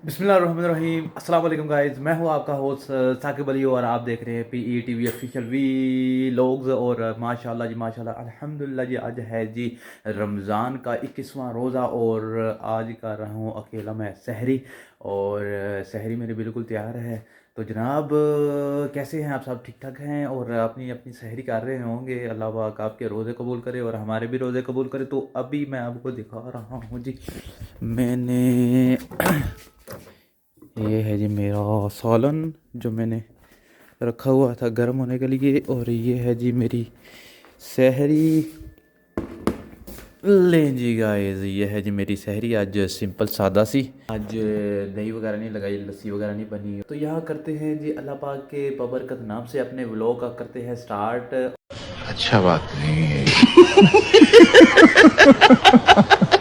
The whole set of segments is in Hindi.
बिस्मिल्लाहिर्रहमानिर्रहीम अस्सलाम वालेकुम गाइस, मैं हूं आपका होस्ट साकिब अली और आप देख रहे हैं PE TV official vlogs. और माशाल्लाह जी माशाल्लाह अल्हम्दुलिल्लाह जी, आज है जी रमज़ान का 21वां रोज़ा और आज कर रहा हूं अकेला मैं सहरी। और सहरी मेरी बिल्कुल तैयार है। तो जनाब कैसे हैं आप? सब ठीक ठाक हैं और अपनी अपनी सहरी कर रहे होंगे। अल्लाह पाक आपके रोज़े कबूल करे और हमारे भी रोज़े कबूल करे। तो अभी मैं आपको दिखा रहा हूँ जी, मैंने ये है जी मेरा सालन जो मैंने रखा हुआ था गर्म होने के लिए। और ये है जी मेरी सहरी। लें जी गाइस, ये है जी मेरी सहरी। आज सिंपल सादा सी, आज दही वगैरह नहीं लगाई, लस्सी वगैरह नहीं बनी। तो यहाँ करते हैं जी अल्लाह पाक के बबरकत नाम से अपने व्लॉग का करते हैं स्टार्ट। अच्छा बात नहीं है।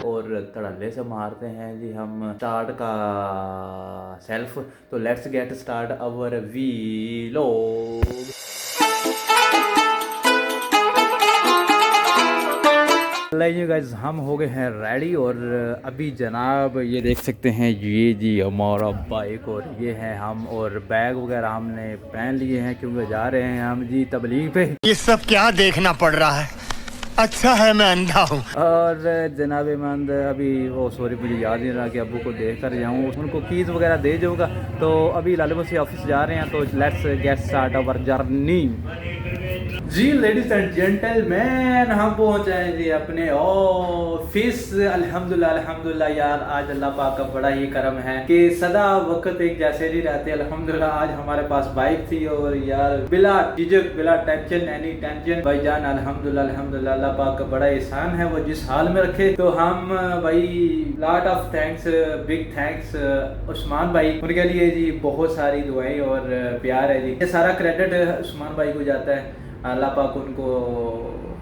और धड़ल्ले से मारते हैं जी हम स्टार्ट का सेल्फ। तो let's get start our vlog. लाइए गाइस, हम हो गए हैं रेडी और अभी जनाब ये देख सकते हैं ये जी हमारा बाइक और ये है हम। और बैग वगैरह हमने पहन लिए हैं क्योंकि जा रहे हैं हम जी तबलीग पे। ये सब क्या देखना पड़ रहा है। अच्छा है मैं अंधा हूँ। और जनाब मंद अभी वो सॉरी मुझे याद नहीं रहा कि अबू को देख कर जाऊँ, उनको कीज़ वगैरह दे जाऊँगा। तो अभी लालबसी ऑफिस जा रहे हैं। तो let's get start our journey. जी लेडीज एंड जेंटलमैन, हम पहुंच आए जी अपने ऑफिस। अल्हम्दुलिल्लाह अल्हम्दुलिल्लाह यार, आज अल्लाह पाक का बड़ा ही करम है कि सदा वक्त एक जैसे नहीं रहते। अल्हम्दुलिल्लाह आज हमारे पास बाइक थी और यार बिला झिझक बिला टेंशन एनी टेंशन भाईजान अल्हम्दुलिल्लाह अल्हम्दुलिल्लाह अल्लाह पाक का बड़ा एहसान है, वो जिस हाल में रखे। तो हम भाई lot of thanks, big thanks Usman भाई, उनके लिए जी बहुत सारी दुआएं और प्यार है जी। ये सारा क्रेडिट उस्मान भाई को जाता है। अल्लाह पाक उनको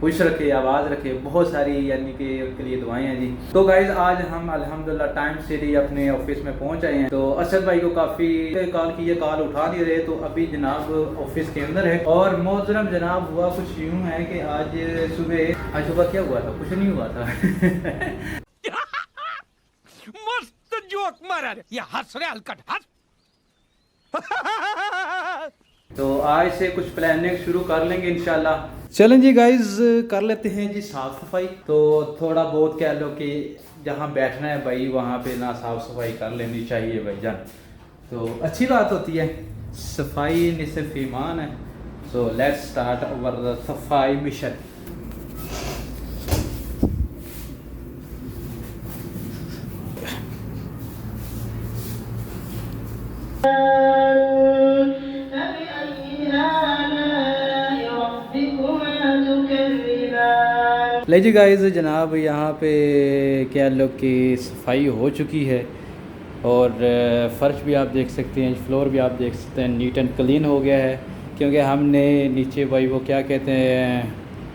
खुश रखे, आवाज़ रखे, बहुत सारी यानी कि उनके लिए दुआएं हैं जी। तो गाइज आज हम अल्हम्दुलिल्लाह टाइम से ही अपने ऑफिस में पहुंच आए हैं। तो असद भाई को काफ़ी कॉल की है, कॉल उठा नहीं रहे। तो अभी जनाब ऑफिस के अंदर है। और मोहतरम जनाब हुआ कुछ यूँ है कि आज सुबह क्या हुआ था? कुछ नहीं हुआ था। मस्त जोक मारा रे, ये हंस रे हलकट हंस। तो आज से कुछ प्लानिंग शुरू कर लेंगे इंशाल्लाह। चलें जी गाइज, कर लेते हैं जी साफ़ सफाई। तो थोड़ा बहुत कह लो कि जहाँ बैठना है भाई वहाँ पे ना साफ़ सफाई कर लेनी चाहिए भाईजान। तो अच्छी बात होती है, सफाई निस्फ़ ईमान है। सो लेट्स स्टार्ट अवर सफाई मिशन। ले जी गाइस, जनाब यहाँ पे क्या लो कि सफाई हो चुकी है। और फ़र्श भी आप देख सकते हैं, फ्लोर भी आप देख सकते हैं, नीट एंड क्लीन हो गया है। क्योंकि हमने नीचे भाई वो क्या कहते हैं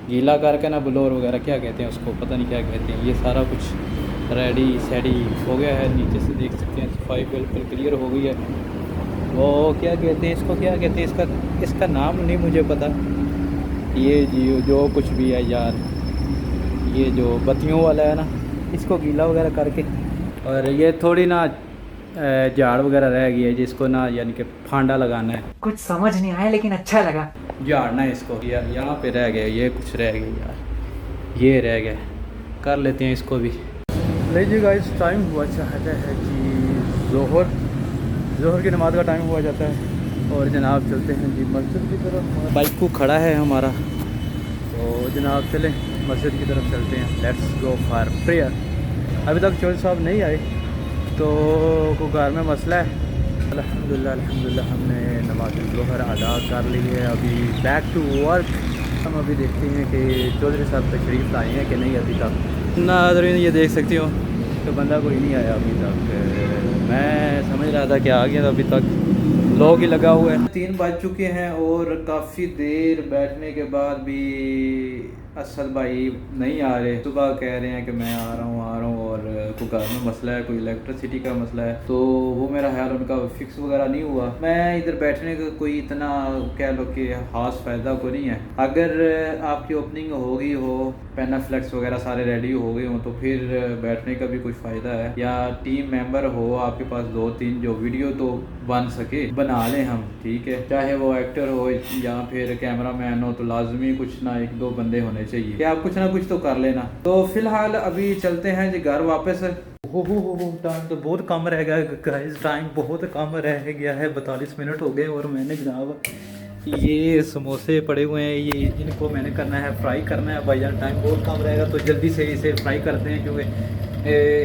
गीला करके ना, ब्लोर वगैरह क्या कहते हैं उसको, पता नहीं क्या कहते हैं, ये सारा कुछ रेडी सेडी हो गया है। नीचे से देख सकते हैं सफाई बिल्कुल क्लियर हो गई है। वो क्या कहते हैं इसको, क्या कहते हैं इसका नाम नहीं मुझे पता। ये जी जो कुछ भी है यार, ये जो बत्तियों वाला है ना, इसको गीला वगैरह करके। और ये थोड़ी ना झाड़ वगैरह रह गई है जिसको ना यानी कि फांडा लगाना है। कुछ समझ नहीं आया लेकिन अच्छा लगा। झाड़ना है इसको यार, यहाँ पे रह गए, ये कुछ रह गए यार, ये रह गए, कर लेते हैं इसको भी। लीजिए गाइस, टाइम हुआ चाहता है जी जोहर की नमाज का टाइम हुआ जाता है। और जनाब चलते हैं जी मस्जिद की तरफ। बाइक को खड़ा है हमारा, तो जनाब चलें मस्जिद की तरफ चलते हैं। Let's go for prayer. अभी तक चौधरी साहब नहीं आए तो को घर में मसला है। अल्हम्दुलिल्लाह अल्हम्दुलिल्लाह हमने नमाज ज़ोहर अदा कर ली है। अभी बैक टू वर्क। हम अभी देखते हैं कि चौधरी साहब तशरीफ़ लाए हैं कि नहीं अभी तक। नाज़रीन ये देख सकती हो तो बंदा कोई नहीं आया अभी तक। मैं समझ रहा था कि आ गया, तो अभी तक लोग ही लगा हुआ है। 3 बज चुके हैं और काफ़ी देर बैठने के बाद भी असद भाई नहीं आ रहे। सुबह कह रहे हैं कि मैं आ रहा हूँ और कोई घर में मसला है, कोई इलेक्ट्रिसिटी का मसला है, तो वो मेरा ख्याल उनका फिक्स वगैरह नहीं हुआ। मैं इधर बैठने का कोई इतना कह लो कि खास फ़ायदा को नहीं है। अगर आपकी ओपनिंग हो गई हो, पेनाफ्लेक्स वगैरह सारे रेडी हो गए हों, तो फिर बैठने का भी कुछ फ़ायदा है। या टीम मेंबर हो आपके पास 2-3 जो वीडियो तो बन सके, बना लें हम, ठीक है। चाहे वो एक्टर हो या फिर कैमरा मैन हो, तो लाजमी कुछ ना 1-2 बंदे होने चाहिए कि आप कुछ ना कुछ तो कर लेना। तो फिलहाल अभी चलते हैं जी घर वापस। हो टाइम तो बहुत कम रह गया गाइस, टाइम बहुत कम रह गया है, 42 मिनट हो गए। और मैंने जनाब ये समोसे पड़े हुए हैं, ये इनको मैंने करना है फ्राई करना है भाईजान। टाइम बहुत कम रहेगा तो जल्दी से इसे फ्राई करते हैं, क्योंकि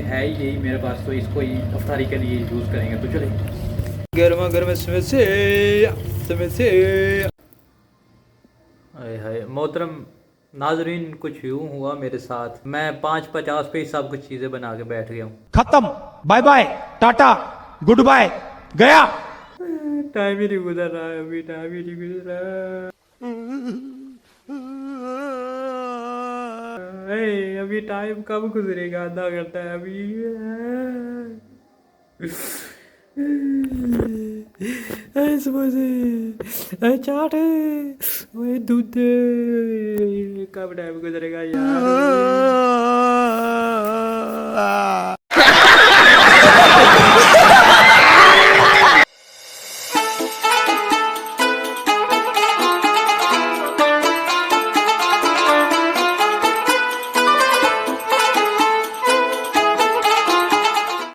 है ही यही मेरे पास, तो इसको ही अफ्तारी के लिए यूज़ करेंगे। तो चलिए गर्मा गर्म समोसे समोसे। हाय मोहतरम नाजरीन, कुछ यूँ हुआ मेरे साथ, मैं 5:50 पे ही सब कुछ चीज़ें बना के बैठ गया हूँ। खत्म, bye bye, tata, good bye, गया। टाइम ही नहीं गुजर रहा है अभी, टाइम ही नहीं गुजर रहा। अभी टाइम कब गुजरेगा, आधा घंटा है अभी। समोसे, चाट, दूध, कब टाइम गुजरेगा यार।